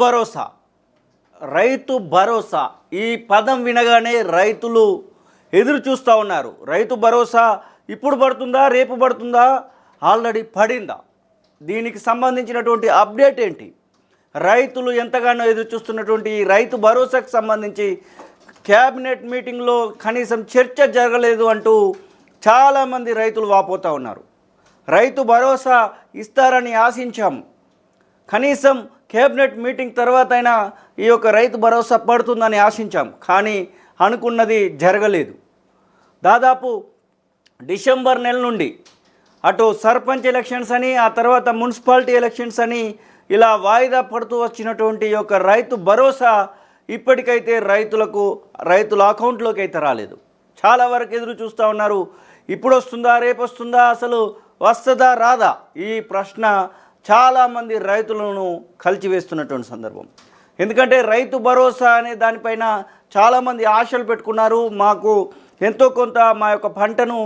భరోసా రైతు భరోసా ఈ పదం వినగానే రైతులు ఎదురు చూస్తూ ఉన్నారు. రైతు భరోసా ఇప్పుడు పడుతుందా, రేపు పడుతుందా, ఆల్రెడీ పడిందా? దీనికి సంబంధించినటువంటి అప్డేట్ ఏంటి? రైతులు ఎంతగానో ఎదురు చూస్తున్నటువంటి ఈ రైతు భరోసాకు సంబంధించి క్యాబినెట్ మీటింగ్లో కనీసం చర్చ జరగలేదు అంటూ చాలామంది రైతులు వాపోతూ ఉన్నారు. రైతు భరోసా ఇస్తారని ఆశించాం, కనీసం కేబినెట్ మీటింగ్ తర్వాత అయినా ఈ యొక్క రైతు భరోసా పడుతుందని ఆశించాం, కానీ అనుకున్నది జరగలేదు. దాదాపు డిసెంబర్ నెల నుండి అటు సర్పంచ్ ఎలక్షన్స్ అని, ఆ తర్వాత మున్సిపాలిటీ ఎలక్షన్స్ అని ఇలా వాయిదా పడుతూ వచ్చినటువంటి ఈ యొక్క రైతు భరోసా ఇప్పటికైతే రైతుల అకౌంట్లోకి అయితే రాలేదు. చాలా వరకు ఎదురు చూస్తూ ఉన్నారు. ఇప్పుడు వస్తుందా, రేపు వస్తుందా, అసలు వస్తుందా రాదా? ఈ ప్రశ్న చాలామంది రైతులను కలిచివేస్తున్నటువంటి సందర్భం. ఎందుకంటే రైతు భరోసా అనే దానిపైన చాలామంది ఆశలు పెట్టుకున్నారు. మాకు ఎంతో కొంత మా యొక్క పంటను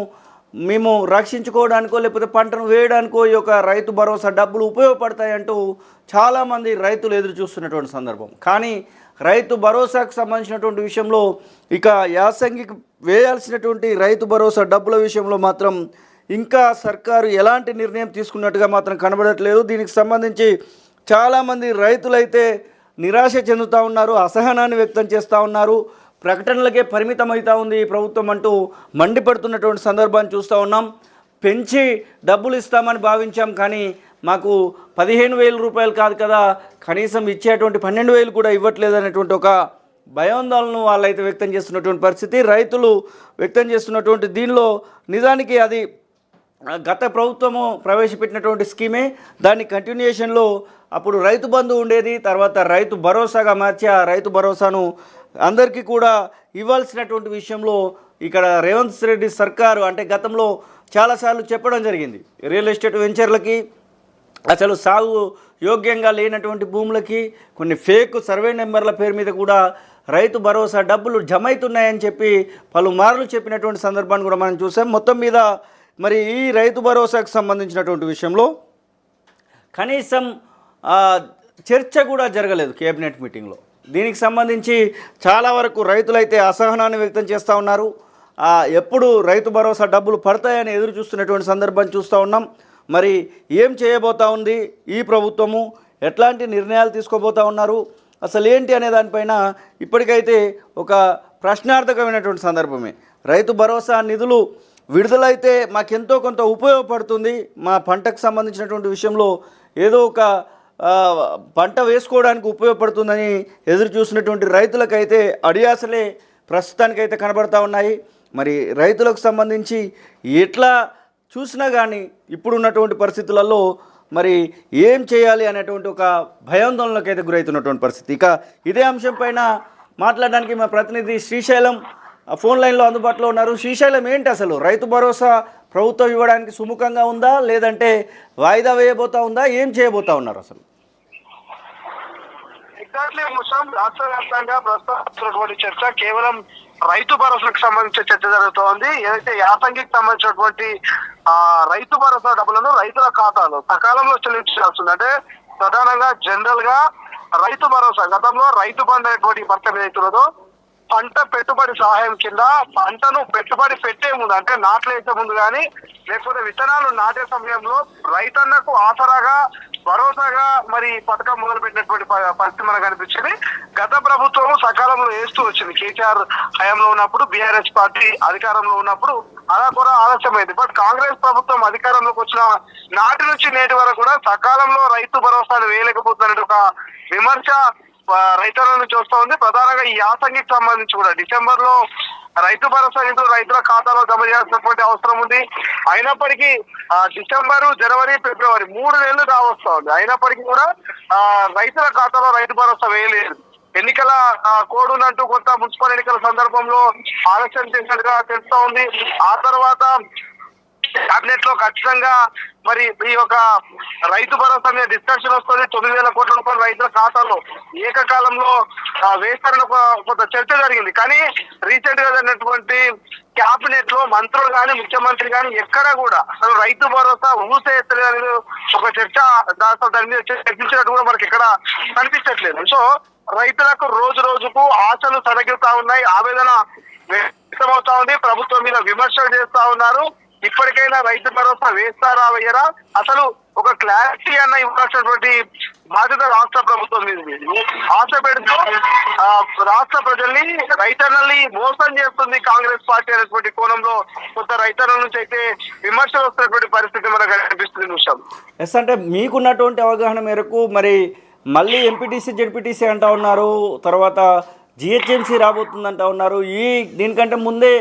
మేము రక్షించుకోవడానికో లేకపోతే పంటను వేయడానికో ఈ యొక్క రైతు భరోసా డబ్బులు ఉపయోగపడతాయంటూ చాలామంది రైతులు ఎదురు చూస్తున్నటువంటి సందర్భం. కానీ రైతు భరోసాకు సంబంధించినటువంటి విషయంలో ఇక యాసంగికి వేయాల్సినటువంటి రైతు భరోసా డబ్బుల విషయంలో మాత్రం ఇంకా సర్కారు ఎలాంటి నిర్ణయం తీసుకున్నట్టుగా మాత్రం కనబడట్లేదు. దీనికి సంబంధించి చాలామంది రైతులైతే నిరాశ చెందుతూ ఉన్నారు, అసహనాన్ని వ్యక్తం చేస్తూ ఉన్నారు. ప్రకటనలకే పరిమితం అవుతూ ఉంది ఈ ప్రభుత్వం అంటూ మండిపడుతున్నటువంటి సందర్భాన్ని చూస్తూ ఉన్నాం. పెంచి డబ్బులు ఇస్తామని భావించాం, కానీ మాకు 15,000 రూపాయలు కాదు కదా, కనీసం ఇచ్చేటువంటి 12,000 కూడా ఇవ్వట్లేదు అనేటువంటి ఒక భయాందోళనను వాళ్ళైతే వ్యక్తం చేస్తున్నటువంటి పరిస్థితి రైతులు వ్యక్తం చేస్తున్నటువంటి దీనిలో నిజానికి అది గత ప్రభుత్వము ప్రవేశపెట్టినటువంటి స్కీమే. దాని కంటిన్యూషన్లో అప్పుడు రైతు బంధు ఉండేది, తర్వాత రైతు భరోసాగా మార్చి ఆ రైతు భరోసాను అందరికీ కూడా ఇవ్వాల్సినటువంటి విషయంలో ఇక్కడ రేవంత్ రెడ్డి సర్కారు అంటే గతంలో చాలాసార్లు చెప్పడం జరిగింది. రియల్ ఎస్టేట్ వెంచర్లకి, అసలు సాగు యోగ్యంగా లేనటువంటి భూములకి, కొన్ని ఫేక్ సర్వే నెంబర్ల పేరు మీద కూడా రైతు భరోసా డబ్బులు జమ అవుతున్నాయని చెప్పి పలుమార్లు చెప్పినటువంటి సందర్భాన్ని కూడా మనం చూసాం. మొత్తం మీద మరి ఈ రైతు భరోసాకు సంబంధించినటువంటి విషయంలో కనీసం చర్చ కూడా జరగలేదు కేబినెట్ మీటింగ్లో. దీనికి సంబంధించి చాలా వరకు రైతులైతే అసహనాన్ని వ్యక్తం చేస్తూ ఉన్నారు. ఎప్పుడు రైతు భరోసా డబ్బులు పడతాయని ఎదురు చూస్తున్నటువంటి సందర్భాన్ని చూస్తూ ఉన్నాం. మరి ఏం చేయబోతా ఉంది ఈ ప్రభుత్వము, ఎట్లాంటి నిర్ణయాలు తీసుకోబోతూ ఉన్నారు, అసలు ఏంటి అనే దానిపైన ఇప్పటికైతే ఒక ప్రశ్నార్థకమైనటువంటి సందర్భమే. రైతు భరోసా నిధులు విడుదలైతే మాకెంతో కొంత ఉపయోగపడుతుంది, మా పంటకు సంబంధించినటువంటి విషయంలో ఏదో ఒక పంట వేసుకోవడానికి ఉపయోగపడుతుందని ఎదురు చూసినటువంటి రైతులకైతే అడియాసలే ప్రస్తుతానికైతే కనబడతా ఉన్నాయి. మరి రైతులకు సంబంధించి ఎట్లా చూసినా కానీ ఇప్పుడున్నటువంటి పరిస్థితులలో మరి ఏం చేయాలి అనేటువంటి ఒక భయాందోళనకు అయితే గురవుతున్నటువంటి పరిస్థితి. ఇక ఇదే అంశం పైన మాట్లాడడానికి మా ప్రతినిధి శ్రీశైలం ఫోన్ లైన్లో అందుబాటులో ఉన్నారు. శ్రీశైలం, ఏంటి అసలు రైతు భరోసా ప్రభుత్వం ఇవ్వడానికి సుముఖంగా ఉందా, లేదంటే వాయిదా వేయబోతా ఉందా, ఏం చేయబోతా ఉన్నారు అసలు? ఎగ్జాక్ట్లీ ముసం రాష్ట్ర వ్యాప్తంగా ప్రస్తుతం చర్చ కేవలం రైతు భరోసాకు సంబంధించిన చర్చ జరుగుతోంది. ఏదైతే యాసంగికి సంబంధించినటువంటి రైతు భరోసా డబ్బులను రైతుల ఖాతాలో సకాలంలో చెల్లించాల్సింది. అంటే ప్రధానంగా జనరల్ గా రైతు భరోసా గతంలో రైతు బంధు అనేటువంటి పథకం ఏదైతున్నదో పంట పెట్టుబడి సహాయం కింద పంటను పెట్టుబడి పెట్టే ముందు, అంటే నాట్లు వేసే ముందు కానీ లేకపోతే విత్తనాలు నాటే సమయంలో రైతన్నకు ఆసరాగా భరోసాగా మరి పథకం మొదలు పెట్టినటువంటి పరిస్థితి మనకు కనిపించింది. గత ప్రభుత్వం సకాలంలో వేస్తూ వచ్చింది. కేసీఆర్ హయాంలో ఉన్నప్పుడు, బీఆర్ఎస్ పార్టీ అధికారంలో ఉన్నప్పుడు అలా కూడా ఆలస్యమైంది. బట్ కాంగ్రెస్ ప్రభుత్వం అధికారంలోకి వచ్చిన నాటి నుంచి నేటి వరకు కూడా సకాలంలో రైతు భరోసాను వేయలేకపోతున్న ఒక విమర్శ రైతుల నుంచి వస్తూ ఉంది. ప్రధానంగా ఈ యాసంగికి సంబంధించి కూడా డిసెంబర్ లో రైతు భరోసా నిధులు రైతుల ఖాతాలో జమ చేయాల్సినటువంటి అవసరం ఉంది. అయినప్పటికీ డిసెంబరు, జనవరి, ఫిబ్రవరి 3 నెలలు కావస్తా ఉంది. అయినప్పటికీ కూడా రైతుల ఖాతాలో రైతు భరోసా వేయలేదు. ఎన్నికల కోడ్ ఉన్నట్టు కొత్త మున్సిపల్ ఎన్నికల సందర్భంలో ఆలస్యం చేసినట్టుగా తెలుస్తా ఉంది. ఆ తర్వాత కేబినెట్ లో ఖచ్చితంగా మరి ఈ యొక్క రైతు భరోసా మీద డిస్కషన్ వస్తుంది. 9,000 కోట్ల రూపాయలు రైతుల ఖాతాలో ఏకకాలంలో వేస్తారని కొంత చర్చ జరిగింది. కానీ రీసెంట్ గా జరిగినటువంటి కేబినెట్ లో మంత్రులు కానీ ముఖ్యమంత్రి కానీ ఎక్కడా కూడా అసలు రైతు భరోసా ఊసే ఎత్తలేదు ఒక చర్చ దాని మీద చర్చించినట్టు కూడా మనకి ఎక్కడ కనిపించట్లేదు. సో రైతులకు రోజు రోజుకు ఆశలు సడగిలుతా ఉన్నాయి, ఆవేదన వ్యక్తమవుతా ఉంది, ప్రభుత్వం మీద విమర్శలు చేస్తా ఉన్నారు. ఇప్పటికైనా రైతు భరోసా వేస్తారా వేయరా, అసలు ఒక క్లారిటీ అన్న ఇవ్వాల్సినటువంటి బాధ్యత రాష్ట్ర ప్రభుత్వం మీద ఆశ పెడుతూ రాష్ట్ర ప్రజల్ని రైతన్నల్ని మోసం చేస్తుంది కాంగ్రెస్ పార్టీ అనేటువంటి కోణంలో కొంత రైతన్నల నుంచి అయితే విమర్శలు వస్తున్నటువంటి పరిస్థితి మనకు కనిపిస్తుంది. విషయం ఎస్ అంటే మీకున్నటువంటి అవగాహన మేరకు మరి మళ్ళీ ఎంపీటీసీ జెడ్పీటీసీ అంటా ఉన్నారు, తర్వాత జిహెచ్ఎంసీ రాబోతుందంటా ఉన్నారు. దీనికంటే ముందే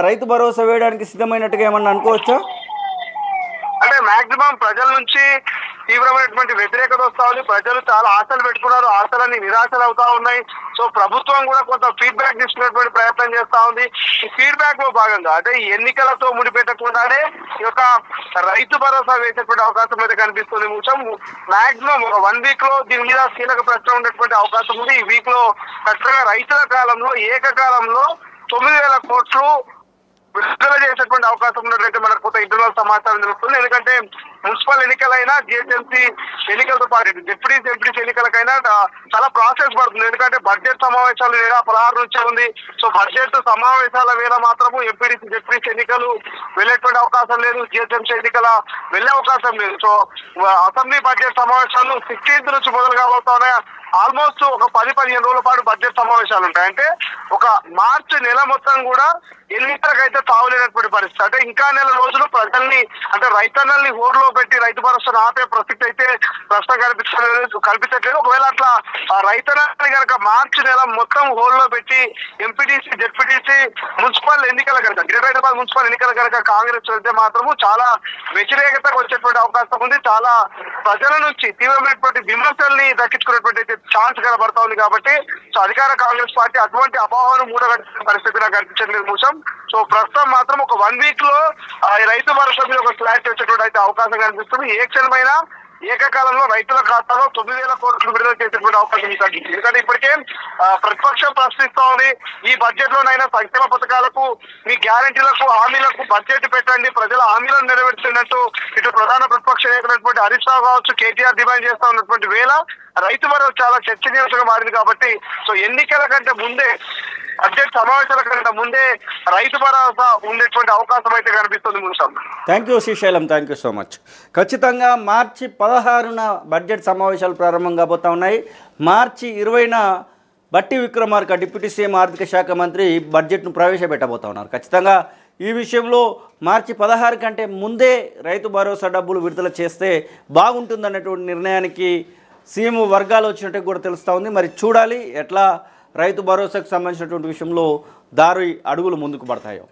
రైతు భరోసా వేయడానికి సిద్ధమైనట్టుగా ఏమన్నా అనుకోవచ్చా? అంటే మాక్సిమం ప్రజల నుంచి తీవ్రమైనటువంటి వ్యతిరేకత వస్తా ఉంది. ప్రజలు చాలా ఆశలు పెట్టుకున్నారు, ఆశలన్నీ నిరాశలు అవుతా ఉన్నాయి. సో ప్రభుత్వం కూడా కొంత ఫీడ్బ్యాక్ తీసుకునేటువంటి ప్రయత్నం చేస్తా ఉంది. ఈ ఫీడ్బ్యాక్ లో భాగంగా అంటే ఈ ఎన్నికలతో ముడిపెట్టకుండానే ఈ యొక్క రైతు భరోసా వేసేటువంటి అవకాశం అయితే కనిపిస్తుంది. మాక్సిమం ఒక 1 వీక్ లో దీని మీద కీలక ప్రశ్న ఉండేటువంటి అవకాశం ఉంది. ఈ వీక్ లో ఖచ్చితంగా రైతుల కాలంలో ఏకకాలంలో 9,000 కోట్లు విడుదల చేసేటువంటి అవకాశం ఉన్నట్లయితే మనకు కొంత ఇంటర్నల్ సమాచారం తెలుస్తుంది. ఎందుకంటే మున్సిపల్ ఎన్నికలైనా జిహెచ్ఎంసీ ఎన్నికలతో పాటు డిప్యూటీ ఎన్నికలకైనా చాలా ప్రాసెస్ పడుతుంది. ఎందుకంటే బడ్జెట్ సమావేశాలు 16 నుంచే ఉంది. సో బడ్జెట్ సమావేశాల వేళ మాత్రము ఎంపీడీసీ జెడ్పీటీ ఎన్నికలు వెళ్ళేటువంటి అవకాశం లేదు, జిహెచ్ఎంసీ ఎన్నికల వెళ్ళే అవకాశం లేదు. సో అసెంబ్లీ బడ్జెట్ సమావేశాలు 16th నుంచి మొదలు కాబోతా ఉన్నాయి. ఆల్మోస్ట్ ఒక 10-15 రోజుల పాటు బడ్జెట్ సమావేశాలు ఉంటాయి. అంటే ఒక మార్చి నెల మొత్తం కూడా ఎన్నికలకైతే తావులేనటువంటి పరిస్థితి. అంటే ఇంకా నెల రోజులు ప్రజల్ని అంటే రైతన్నల్ని హోర్లో పెట్టి రైతు భరోసాను ఆపే ప్రసక్తి అయితే ప్రశ్న కల్పించట్లేదు. ఒకవేళ అట్లా రైతన్నల్ని కనుక మార్చి నెల మొత్తం హోల్లో పెట్టి ఎంపీటీసీ జెడ్పీటీసీ మున్సిపల్ ఎన్నికల కనుక గ్రేటర్ హైదరాబాద్ మున్సిపల్ ఎన్నికల కనుక కాంగ్రెస్ వెళ్తే మాత్రము చాలా వ్యతిరేకత వచ్చేటువంటి అవకాశం ఉంది. చాలా ప్రజల నుంచి తీవ్రమైనటువంటి విమర్శల్ని దక్కించుకునేటువంటి ఛాన్స్ కనబడతా ఉంది. కాబట్టి సో అధికార కాంగ్రెస్ పార్టీ అటువంటి అభావాన్ని మూడగట్టిన పరిస్థితి నాకు కనిపించట్లేదు మూసం. సో ప్రస్తుతం మాత్రం ఒక 1 వీక్ లో రైతు భరోసా మీద ఒక క్లారిటీ వచ్చేటువంటి అయితే అవకాశం కనిపిస్తుంది. ఏ క్షణమైనా ఏకకాలంలో రైతుల ఖాతాలో 9,000 కోట్లు విడుదల చేసేటువంటి అవకాశం ఉంటుంది. ఎందుకంటే ఇప్పటికే ప్రతిపక్షం ప్రశ్నిస్తా ఉంది, ఈ బడ్జెట్ లోనైనా సంక్షేమ పథకాలకు మీ గ్యారంటీలకు హామీలకు బడ్జెట్ పెట్టండి, ప్రజల హామీలను నెరవేర్చినట్టు ఇటు ప్రధాన ప్రతిపక్ష నేతలైనటువంటి హరీష్ రావు కావచ్చు, కేటీఆర్ డిమాండ్ చేస్తా ఉన్నటువంటి వేళ రైతు భరోసా చాలా చర్చనీయాంశంగా మారింది. కాబట్టి సో ఎన్నికల కంటే ముందే బడ్జెట్ సమావేశాల కంటే ముందే రైతు భరోసా ఉండేటువంటి అవకాశం అయితే కనిపిస్తుంది. మున్సం thank you Srisailam, thank you so much. ఖచ్చితంగా మార్చి 16న బడ్జెట్ సమావేశాలు ప్రారంభం కాబోతా ఉన్నాయి. మార్చి 20న బట్టి విక్రమార్క డిప్యూటీ సీఎం ఆర్థిక శాఖ మంత్రి బడ్జెట్ను ప్రవేశపెట్టబోతా ఉన్నారు. ఖచ్చితంగా ఈ విషయంలో మార్చి 16 కంటే ముందే రైతు భరోసా డబ్బులు విడుదల చేస్తే బాగుంటుందన్నటువంటి నిర్ణయానికి సీఎం వర్గాలు వచ్చినట్టు కూడా తెలుస్తూ ఉంది. మరి చూడాలి ఎట్లా రైతు భరోసాకు సంబంధించినటువంటి విషయంలో అడుగులు ముందుకు పడతాయో.